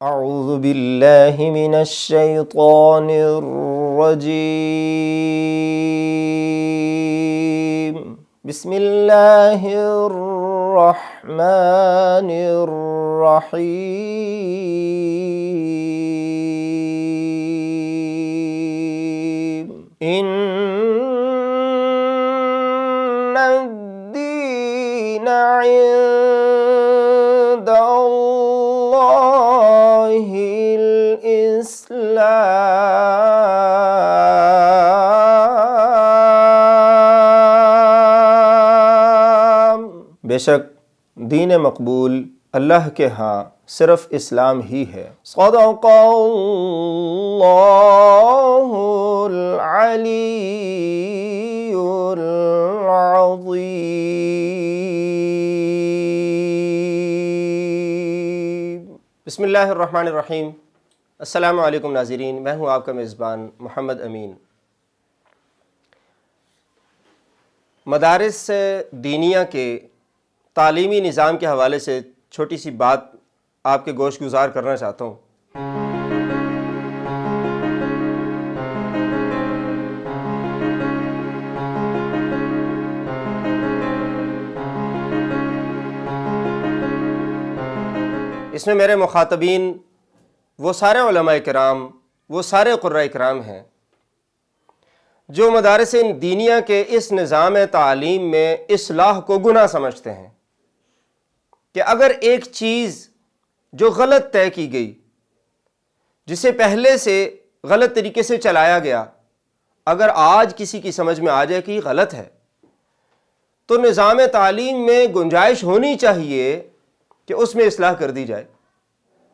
اعوذ باللہ من الشیطان الرجیم بسم اللہ الرحمن الرحیم ان الدین عند اللہ الاسلام، بے شک دین مقبول اللہ کے ہاں صرف اسلام ہی ہے۔ صدق اللہ العلی العظیم۔ بسم اللہ الرحمن الرحیم۔ السلام علیکم ناظرین، میں ہوں آپ کا میزبان محمد امین۔ مدارس دینیہ کے تعلیمی نظام کے حوالے سے چھوٹی سی بات آپ کے گوش گزار کرنا چاہتا ہوں۔ اس میں میرے مخاطبین وہ سارے علماء کرام، وہ سارے قرۂ کرام ہیں جو مدارس دینیہ کے اس نظام تعلیم میں اصلاح کو گناہ سمجھتے ہیں کہ اگر ایک چیز جو غلط طے کی گئی، جسے پہلے سے غلط طریقے سے چلایا گیا، اگر آج کسی کی سمجھ میں آ جائے کہ یہ غلط ہے، تو نظام تعلیم میں گنجائش ہونی چاہیے کہ اس میں اصلاح کر دی جائے،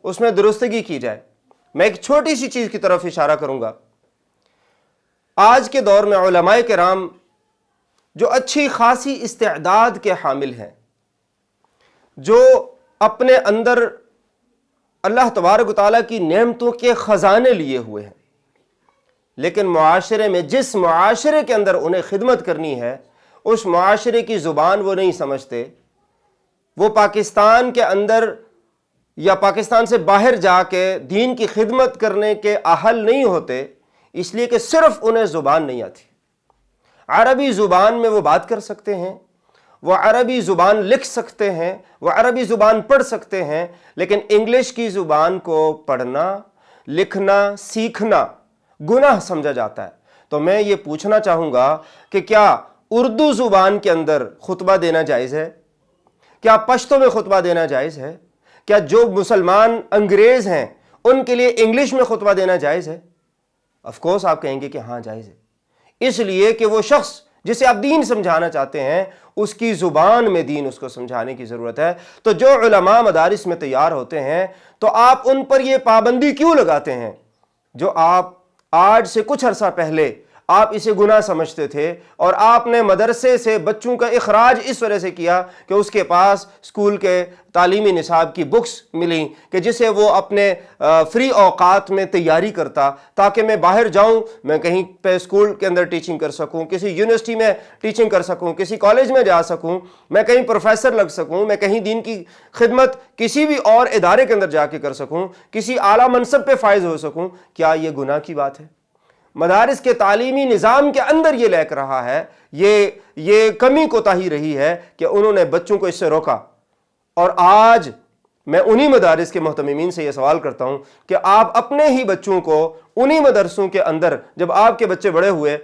اس میں درستگی کی جائے۔ میں ایک چھوٹی سی چیز کی طرف اشارہ کروں گا۔ آج کے دور میں علماء کرام جو اچھی خاصی استعداد کے حامل ہیں، جو اپنے اندر اللہ تبارک و تعالیٰ کی نعمتوں کے خزانے لیے ہوئے ہیں، لیکن معاشرے میں جس معاشرے کے اندر انہیں خدمت کرنی ہے، اس معاشرے کی زبان وہ نہیں سمجھتے، وہ پاکستان کے اندر یا پاکستان سے باہر جا کے دین کی خدمت کرنے کے اہل نہیں ہوتے، اس لیے کہ صرف انہیں زبان نہیں آتی۔ عربی زبان میں وہ بات کر سکتے ہیں، وہ عربی زبان لکھ سکتے ہیں، وہ عربی زبان پڑھ سکتے ہیں، لیکن انگلش کی زبان کو پڑھنا، لکھنا، سیکھنا گناہ سمجھا جاتا ہے۔ تو میں یہ پوچھنا چاہوں گا کہ کیا اردو زبان کے اندر خطبہ دینا جائز ہے؟ کیا پشتو میں خطبہ دینا جائز ہے؟ کیا جو مسلمان انگریز ہیں ان کے لیے انگلش میں خطبہ دینا جائز ہے؟ آف کورس آپ کہیں گے کہ ہاں جائز ہے، اس لیے کہ وہ شخص جسے آپ دین سمجھانا چاہتے ہیں اس کی زبان میں دین اس کو سمجھانے کی ضرورت ہے۔ تو جو علماء مدارس میں تیار ہوتے ہیں تو آپ ان پر یہ پابندی کیوں لگاتے ہیں جو آپ آج سے کچھ عرصہ پہلے آپ اسے گناہ سمجھتے تھے، اور آپ نے مدرسے سے بچوں کا اخراج اس وجہ سے کیا کہ اس کے پاس اسکول کے تعلیمی نصاب کی بکس ملیں کہ جسے وہ اپنے فری اوقات میں تیاری کرتا، تاکہ میں باہر جاؤں، میں کہیں پہ اسکول کے اندر ٹیچنگ کر سکوں، کسی یونیورسٹی میں ٹیچنگ کر سکوں، کسی کالج میں جا سکوں، میں کہیں پروفیسر لگ سکوں، میں کہیں دین کی خدمت کسی بھی اور ادارے کے اندر جا کے کر سکوں، کسی اعلیٰ منصب پہ فائز ہو سکوں۔ کیا یہ گناہ کی بات ہے؟ مدارس کے تعلیمی نظام کے اندر یہ لیک رہا ہے، یہ کمی کوتاہی رہی ہے کہ انہوں نے بچوں کو اس سے روکا۔ اور آج میں انہی مدارس کے محتممین سے یہ سوال کرتا ہوں کہ آپ اپنے ہی بچوں کو انہی مدرسوں کے اندر، جب آپ کے بچے بڑے ہوئے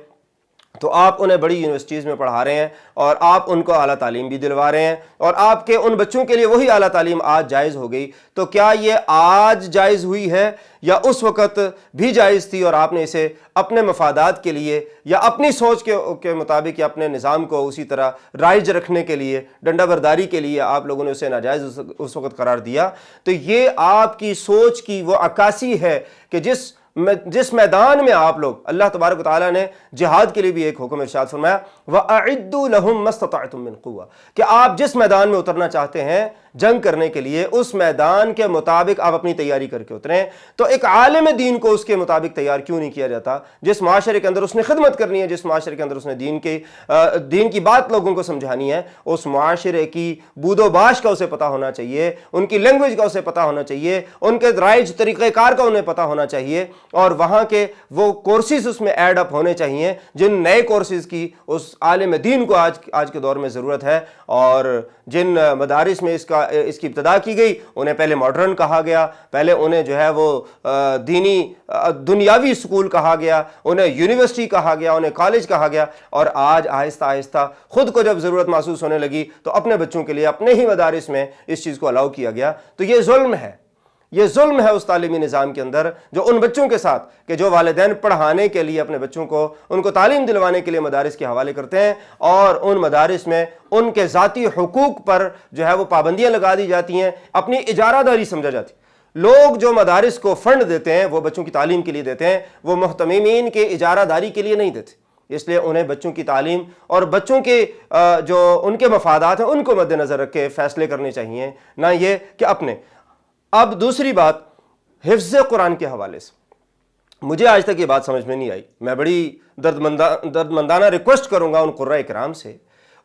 تو آپ انہیں بڑی یونیورسٹیز میں پڑھا رہے ہیں، اور آپ ان کو اعلیٰ تعلیم بھی دلوا رہے ہیں، اور آپ کے ان بچوں کے لیے وہی اعلیٰ تعلیم آج جائز ہو گئی۔ تو کیا یہ آج جائز ہوئی ہے یا اس وقت بھی جائز تھی اور آپ نے اسے اپنے مفادات کے لیے یا اپنی سوچ کے مطابق یا اپنے نظام کو اسی طرح رائج رکھنے کے لیے، ڈنڈا برداری کے لیے آپ لوگوں نے اسے ناجائز اس وقت قرار دیا؟ تو یہ آپ کی سوچ کی وہ عکاسی ہے کہ جس میدان میں آپ لوگ، اللہ تبارک و تعالیٰ نے جہاد کے لیے بھی ایک حکم ارشاد فرمایا، وَأَعِدُّوا لَهُم مَّا اسْتَطَعْتُم مِّن قُوَّةٍ، کہ آپ جس میدان میں اترنا چاہتے ہیں، جنگ کرنے کے لیے اس میدان کے مطابق آپ اپنی تیاری کر کے اتریں، تو ایک عالم دین کو اس کے مطابق تیار کیوں نہیں کیا جاتا؟ جس معاشرے کے اندر اس نے خدمت کرنی ہے، جس معاشرے کے اندر اس نے دین کی بات لوگوں کو سمجھانی ہے، اس معاشرے کی بود و باش کا اسے پتا ہونا چاہیے، ان کی لینگویج کا اسے پتا ہونا چاہیے، ان کے رائج طریقہ کار کا انہیں پتا ہونا چاہیے، اور وہاں کے وہ کورسز اس میں ایڈ اپ ہونے چاہیے جن نئے کورسز کی اس عالم دین کو آج کے دور میں ضرورت ہے۔ اور جن مدارس میں اس کی ابتدا کی گئی انہیں پہلے ماڈرن کہا گیا، پہلے انہیں جو ہے وہ دنیاوی سکول کہا گیا، انہیں یونیورسٹی کہا گیا، انہیں کالج کہا گیا، اور آج آہستہ آہستہ خود کو جب ضرورت محسوس ہونے لگی تو اپنے بچوں کے لیے اپنے ہی مدارس میں اس چیز کو الاؤ کیا گیا۔ تو یہ ظلم ہے، یہ ظلم ہے اس تعلیمی نظام کے اندر جو ان بچوں کے ساتھ کہ جو والدین پڑھانے کے لیے اپنے بچوں کو ان کو تعلیم دلوانے کے لیے مدارس کے حوالے کرتے ہیں، اور ان مدارس میں ان کے ذاتی حقوق پر جو ہے وہ پابندیاں لگا دی جاتی ہیں، اپنی اجارہ داری سمجھا جاتی ہے۔ لوگ جو مدارس کو فنڈ دیتے ہیں وہ بچوں کی تعلیم کے لیے دیتے ہیں، وہ محتممین کے اجارہ داری کے لیے نہیں دیتے، اس لیے انہیں بچوں کی تعلیم اور بچوں کے جو ان کے مفادات ہیں ان کو مد نظر رکھ کے فیصلے کرنے چاہیے، نہ یہ کہ اپنے۔ اب دوسری بات حفظ قرآن کے حوالے سے مجھے آج تک یہ بات سمجھ میں نہیں آئی، میں بڑی دردمندانہ ریکویسٹ کروں گا ان قراء کرام سے،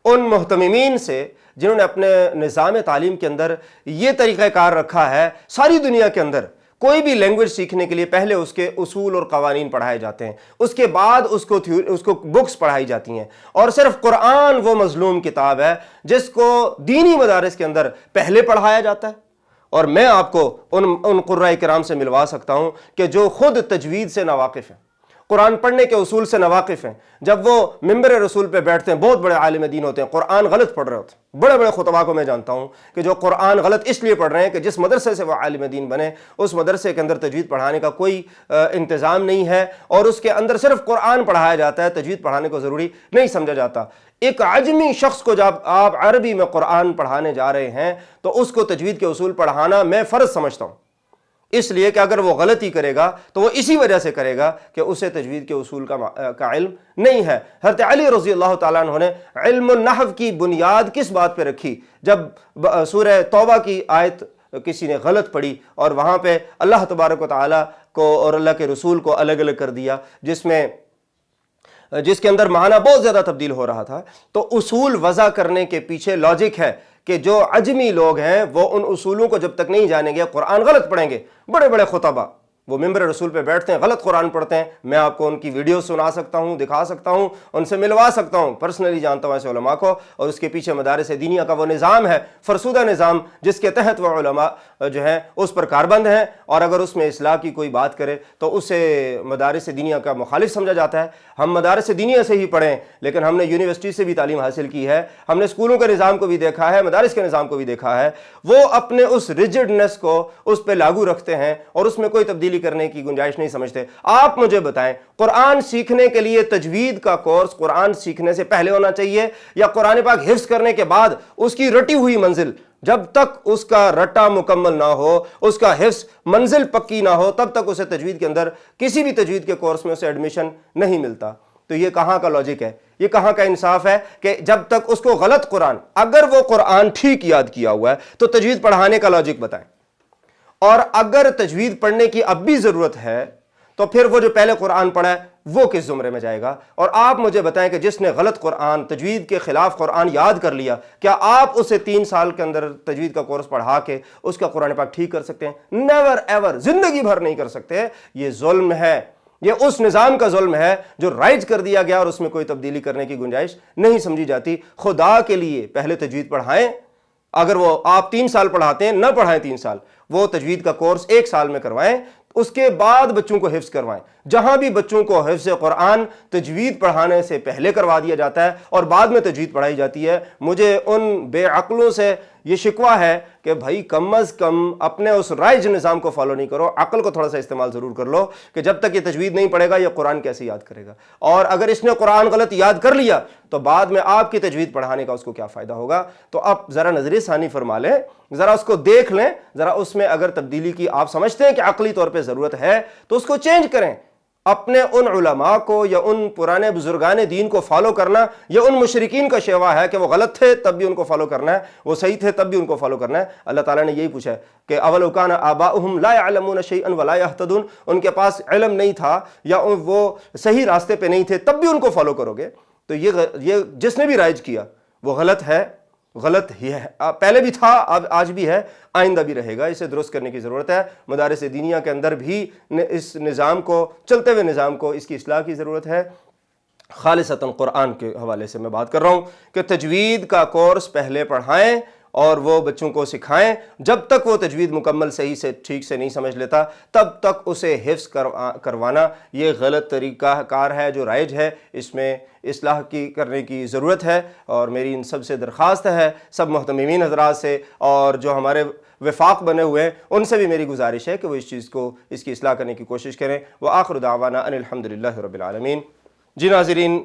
ان محتممین سے جنہوں نے اپنے نظام تعلیم کے اندر یہ طریقہ کار رکھا ہے۔ ساری دنیا کے اندر کوئی بھی لینگویج سیکھنے کے لیے پہلے اس کے اصول اور قوانین پڑھائے جاتے ہیں، اس کے بعد اس کو بکس پڑھائی جاتی ہیں، اور صرف قرآن وہ مظلوم کتاب ہے جس کو دینی مدارس کے اندر پہلے پڑھایا جاتا ہے۔ اور میں آپ کو ان قراء کرام سے ملوا سکتا ہوں کہ جو خود تجوید سے ناواقف ہیں، قرآن پڑھنے کے اصول سے ناواقف ہیں، جب وہ ممبر رسول پہ بیٹھتے ہیں، بہت بڑے عالم دین ہوتے ہیں، قرآن غلط پڑھ رہے ہوتے ہیں، بڑے بڑے خطباء کو میں جانتا ہوں کہ جو قرآن غلط اس لیے پڑھ رہے ہیں کہ جس مدرسے سے وہ عالم دین بنے اس مدرسے کے اندر تجوید پڑھانے کا کوئی انتظام نہیں ہے، اور اس کے اندر صرف قرآن پڑھایا جاتا ہے، تجوید پڑھانے کو ضروری نہیں سمجھا جاتا۔ ایک عجمی شخص کو جب آپ عربی میں قرآن پڑھانے جا رہے ہیں تو اس کو تجوید کے اصول پڑھانا میں فرض سمجھتا ہوں، اس لیے کہ اگر وہ غلطی کرے گا تو وہ اسی وجہ سے کرے گا کہ اسے تجوید کے اصول کا علم نہیں ہے۔ حضرت علی رضی اللہ تعالیٰ عنہ نے علم النحو کی بنیاد کس بات پہ رکھی؟ جب سورہ توبہ کی آیت کسی نے غلط پڑھی اور وہاں پہ اللہ تبارک و تعالیٰ کو اور اللہ کے رسول کو الگ الگ کر دیا، جس کے اندر معنی بہت زیادہ تبدیل ہو رہا تھا، تو اصول وضع کرنے کے پیچھے لاجک ہے کہ جو عجمی لوگ ہیں وہ ان اصولوں کو جب تک نہیں جانیں گے قرآن غلط پڑھیں گے۔ بڑے بڑے خطباء وہ ممبر رسول پہ بیٹھتے ہیں، غلط قرآن پڑھتے ہیں، میں آپ کو ان کی ویڈیو سنا سکتا ہوں، دکھا سکتا ہوں، ان سے ملوا سکتا ہوں، پرسنلی جانتا ہوں ایسے علماء کو، اور اس کے پیچھے مدارس دینیہ کا وہ نظام ہے، فرسودہ نظام، جس کے تحت وہ علماء جو ہیں اس پر کاربند ہیں، اور اگر اس میں اصلاح کی کوئی بات کرے تو اسے مدارس دینیہ کا مخالف سمجھا جاتا ہے۔ ہم مدارس دینیہ سے ہی پڑھیں، لیکن ہم نے یونیورسٹی سے بھی تعلیم حاصل کی ہے، ہم نے اسکولوں کے نظام کو بھی دیکھا ہے، مدارس کے نظام کو بھی دیکھا ہے، وہ اپنے اس ریجڈنس کو اس پہ لاگو رکھتے ہیں اور اس میں کوئی تبدیلی کرنے کی گنجائش نہیں سمجھتے۔ آپ مجھے بتائیں، قرآن سیکھنے کے لیے تجوید کا کورس قرآن سیکھنے سے پہلے ہونا چاہیے، یا قرآن پاک حفظ کرنے کے بعد اس کی رٹی ہوئی منزل جب تک اس کا رٹا مکمل نہ ہو، اس کا حفظ منزل پکی نہ ہو، تب تک اسے تجوید کے اندر کسی بھی تجوید کے کورس میں اسے ایڈمیشن نہیں ملتا؟ تو یہ کہاں کا لاجک ہے، یہ کہاں کا انصاف ہے کہ جب تک اس کو غلط قرآن، اگر وہ قرآن ٹھیک یاد کیا ہوا ہے تو تجوید پڑھانے کا لاجک بتائیں، اور اگر تجوید پڑھنے کی اب بھی ضرورت ہے تو پھر وہ جو پہلے قرآن پڑھا ہے وہ کس زمرے میں جائے گا؟ اور آپ مجھے بتائیں کہ جس نے غلط قرآن، تجوید کے خلاف قرآن یاد کر لیا، کیا آپ اسے 3 سال کے اندر تجوید کا کورس پڑھا کے اس کا قرآن پاک ٹھیک کر سکتے ہیں؟ نیور ایور، زندگی بھر نہیں کر سکتے۔ یہ ظلم ہے، یہ اس نظام کا ظلم ہے جو رائج کر دیا گیا اور اس میں کوئی تبدیلی کرنے کی گنجائش نہیں سمجھی جاتی۔ خدا کے لیے پہلے تجوید پڑھائیں، اگر وہ آپ 3 سال پڑھاتے ہیں، نہ پڑھائیں 3 سال، وہ تجوید کا کورس 1 سال میں کروائیں، اس کے بعد بچوں کو حفظ کروائیں۔ جہاں بھی بچوں کو حفظ قرآن تجوید پڑھانے سے پہلے کروا دیا جاتا ہے اور بعد میں تجوید پڑھائی جاتی ہے، مجھے ان بے عقلوں سے یہ شکوہ ہے کہ بھائی کم از کم اپنے اس رائج نظام کو فالو نہیں کرو، عقل کو تھوڑا سا استعمال ضرور کر لو کہ جب تک یہ تجوید نہیں پڑھے گا یہ قرآن کیسے یاد کرے گا، اور اگر اس نے قرآن غلط یاد کر لیا تو بعد میں آپ کی تجوید پڑھانے کا اس کو کیا فائدہ ہوگا؟ تو آپ ذرا نظر ثانی فرما لیں، ذرا اس کو دیکھ لیں، ذرا اس میں اگر تبدیلی کی آپ سمجھتے ہیں کہ عقلی طور پہ ضرورت ہے تو اس کو چینج کریں۔ اپنے ان علماء کو یا ان پرانے بزرگان دین کو فالو کرنا یہ ان مشرکین کا شیوا ہے کہ وہ غلط تھے تب بھی ان کو فالو کرنا ہے، وہ صحیح تھے تب بھی ان کو فالو کرنا ہے۔ اللہ تعالیٰ نے یہی پوچھا ہے کہ اولو کان آباؤہم لا یعلمون شیئا ولا یہتدون، ان کے پاس علم نہیں تھا یا وہ صحیح راستے پہ نہیں تھے تب بھی ان کو فالو کرو گے، تو یہ جس نے بھی رائج کیا وہ غلط ہے، غلط ہی ہے، پہلے بھی تھا، اب آج بھی ہے، آئندہ بھی رہے گا۔ اسے درست کرنے کی ضرورت ہے۔ مدارس دینیہ کے اندر بھی اس نظام کو، چلتے ہوئے نظام کو، اس کی اصلاح کی ضرورت ہے۔ خالصتاً قرآن کے حوالے سے میں بات کر رہا ہوں کہ تجوید کا کورس پہلے پڑھائیں اور وہ بچوں کو سکھائیں۔ جب تک وہ تجوید مکمل صحیح سے ٹھیک سے نہیں سمجھ لیتا تب تک اسے حفظ کروانا یہ غلط طریقہ کار ہے جو رائج ہے، اس میں اصلاح کرنے کی ضرورت ہے۔ اور میری ان سب سے درخواست ہے، سب محتممین حضرات سے اور جو ہمارے وفاق بنے ہوئے ہیں ان سے بھی میری گزارش ہے کہ وہ اس کی اصلاح کرنے کی کوشش کریں۔ وآخر دعوانا ان الحمدللہ رب العالمین۔ جی ناظرین،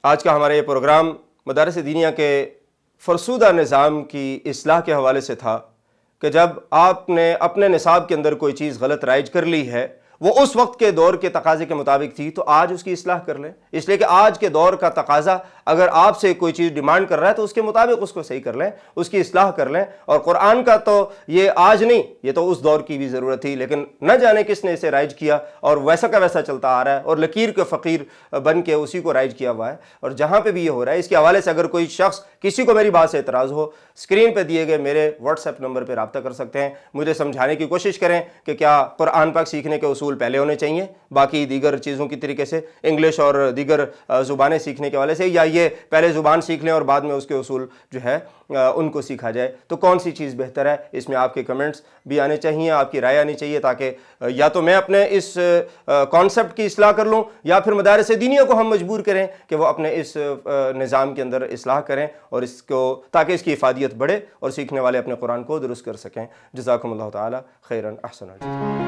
آج کا ہمارا یہ پروگرام مدارس دینیہ کے فرسودہ نظام کی اصلاح کے حوالے سے تھا کہ جب آپ نے اپنے نصاب کے اندر کوئی چیز غلط رائج کر لی ہے، وہ اس وقت کے دور کے تقاضے کے مطابق تھی، تو آج اس کی اصلاح کر لیں، اس لیے کہ آج کے دور کا تقاضا اگر آپ سے کوئی چیز ڈیمانڈ کر رہا ہے تو اس کے مطابق اس کو صحیح کر لیں، اس کی اصلاح کر لیں۔ اور قرآن کا تو یہ آج نہیں، یہ تو اس دور کی بھی ضرورت تھی، لیکن نہ جانے کس نے اسے رائج کیا اور ویسا کا ویسا چلتا آ رہا ہے اور لکیر کے فقیر بن کے اسی کو رائج کیا ہوا ہے۔ اور جہاں پہ بھی یہ ہو رہا ہے، اس کے حوالے سے اگر کوئی شخص، کسی کو میری بات سے اعتراض ہو، اسکرین پہ دیے گئے میرے واٹس ایپ نمبر پہ رابطہ کر سکتے ہیں، مجھے سمجھانے کی کوشش کریں کہ کیا قرآن پاک سیکھنے کے اصول پہلے ہونے چاہیے باقی دیگر چیزوں کی طریقے سے، انگلش اور دیگر زبانیں سیکھنے کے حوالے سے، یا یہ پہلے زبان سیکھ لیں اور بعد میں اس کے اصول جو ہے ان کو سیکھا جائے، تو کون سی چیز بہتر ہے؟ اس میں آپ کے کمنٹس بھی آنے چاہیے، آپ کی رائے آنی چاہیے، تاکہ یا تو میں اپنے اس کانسیپٹ کی اصلاح کر لوں یا پھر مدارس دینیہ کو ہم مجبور کریں کہ وہ اپنے اس نظام کے اندر اصلاح کریں اور اس کو، تاکہ اس کی افادیت بڑھے اور سیکھنے والے اپنے قرآن کو درست کر سکیں۔ جزاکم اللہ تعالی خیراً، احسن الجزاء۔